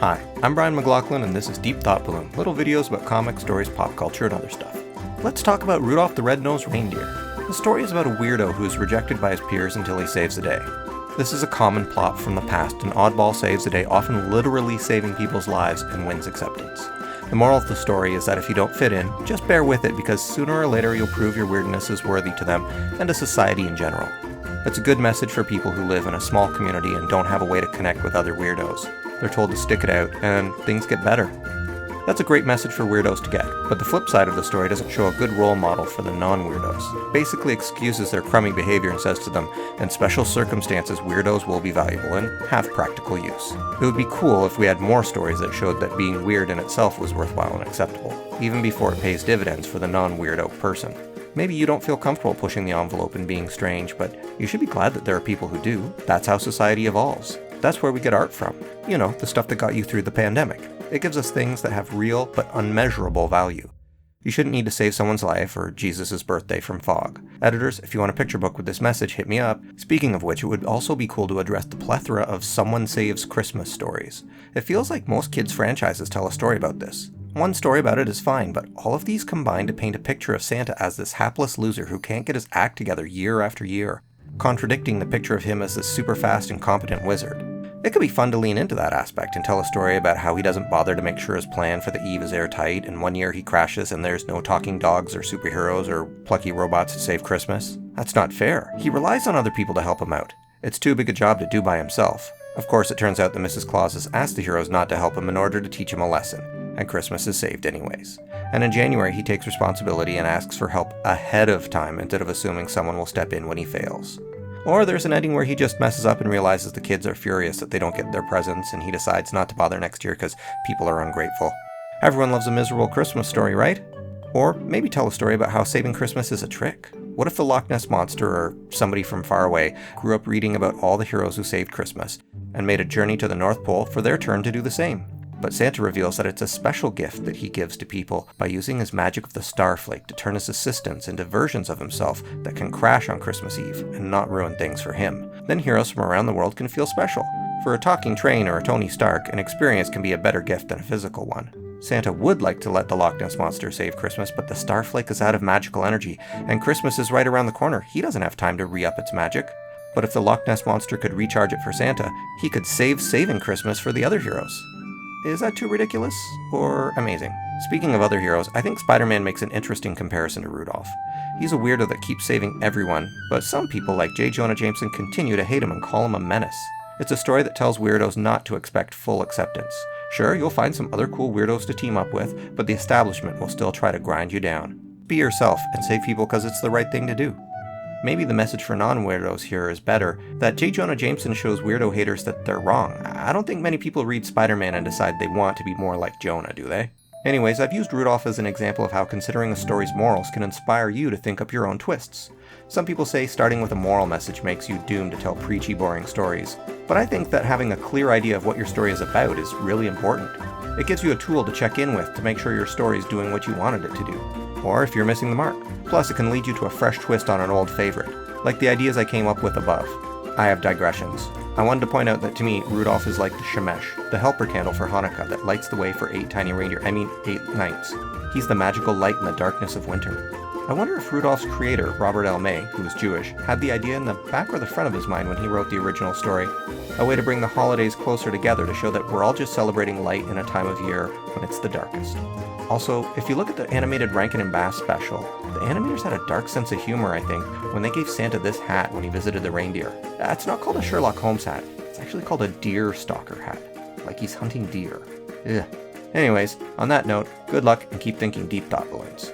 Hi, I'm Brian McLachlan and this is Deep Thought Balloon, little videos about comics, stories, pop culture, and other stuff. Let's talk about Rudolph the Red-Nosed Reindeer. The story is about a weirdo who is rejected by his peers until he saves the day. This is a common plot from the past. An oddball saves the day, often literally saving people's lives, and wins acceptance. The moral of the story is that if you don't fit in, just bear with it because sooner or later you'll prove your weirdness is worthy to them and to society in general. It's a good message for people who live in a small community and don't have a way to connect with other weirdos. They're told to stick it out, and things get better. That's a great message for weirdos to get, but the flip side of the story doesn't show a good role model for the non-weirdos. Basically excuses their crummy behavior and says to them, in special circumstances weirdos will be valuable and have practical use. It would be cool if we had more stories that showed that being weird in itself was worthwhile and acceptable, even before it pays dividends for the non-weirdo person. Maybe you don't feel comfortable pushing the envelope and being strange, but you should be glad that there are people who do. That's how society evolves. That's where we get art from. You know, the stuff that got you through the pandemic. It gives us things that have real but unmeasurable value. You shouldn't need to save someone's life or Jesus' birthday from fog. Editors, if you want a picture book with this message, hit me up. Speaking of which, it would also be cool to address the plethora of Someone Saves Christmas stories. It feels like most kids' franchises tell a story about this. One story about it is fine, but all of these combine to paint a picture of Santa as this hapless loser who can't get his act together year after year, contradicting the picture of him as this super fast and competent wizard. It could be fun to lean into that aspect and tell a story about how he doesn't bother to make sure his plan for the eve is airtight, and one year he crashes and there's no talking dogs or superheroes or plucky robots to save Christmas. That's not fair. He relies on other people to help him out. It's too big a job to do by himself. Of course, it turns out that Mrs. Claus has asked the heroes not to help him in order to teach him a lesson, and Christmas is saved anyways. And in January, he takes responsibility and asks for help ahead of time instead of assuming someone will step in when he fails. Or there's an ending where he just messes up and realizes the kids are furious that they don't get their presents, and he decides not to bother next year because people are ungrateful. Everyone loves a miserable Christmas story, right? Or maybe tell a story about how saving Christmas is a trick. What if the Loch Ness Monster or somebody from far away grew up reading about all the heroes who saved Christmas and made a journey to the North Pole for their turn to do the same? But Santa reveals that it's a special gift that he gives to people by using his magic of the starflake to turn his assistants into versions of himself that can crash on Christmas Eve and not ruin things for him. Then heroes from around the world can feel special. For a talking train or a Tony Stark, an experience can be a better gift than a physical one. Santa would like to let the Loch Ness Monster save Christmas, but the starflake is out of magical energy, and Christmas is right around the corner. He doesn't have time to re-up its magic. But if the Loch Ness Monster could recharge it for Santa, he could save saving Christmas for the other heroes. Is that too ridiculous? Or amazing? Speaking of other heroes, I think Spider-Man makes an interesting comparison to Rudolph. He's a weirdo that keeps saving everyone, but some people like J. Jonah Jameson continue to hate him and call him a menace. It's a story that tells weirdos not to expect full acceptance. Sure, you'll find some other cool weirdos to team up with, but the establishment will still try to grind you down. Be yourself and save people because it's the right thing to do. Maybe the message for non-weirdos here is better, that J. Jonah Jameson shows weirdo haters that they're wrong. I don't think many people read Spider-Man and decide they want to be more like Jonah, do they? Anyways, I've used Rudolph as an example of how considering a story's morals can inspire you to think up your own twists. Some people say starting with a moral message makes you doomed to tell preachy, boring stories, but I think that having a clear idea of what your story is about is really important. It gives you a tool to check in with to make sure your story is doing what you wanted it to do, or if you're missing the mark. Plus, it can lead you to a fresh twist on an old favorite, like the ideas I came up with above. I have digressions. I wanted to point out that to me, Rudolph is like the Shemesh, the helper candle for Hanukkah that lights the way for 8 tiny reindeer, 8 nights. He's the magical light in the darkness of winter. I wonder if Rudolph's creator, Robert L. May, who is Jewish, had the idea in the back or the front of his mind when he wrote the original story, a way to bring the holidays closer together to show that we're all just celebrating light in a time of year when it's the darkest. Also, if you look at the animated Rankin and Bass special, the animators had a dark sense of humor, I think, when they gave Santa this hat when he visited the reindeer. It's not called a Sherlock Holmes hat, it's actually called a deer stalker hat, like he's hunting deer. Ugh. Anyways, on that note, good luck and keep thinking deep thought balloons.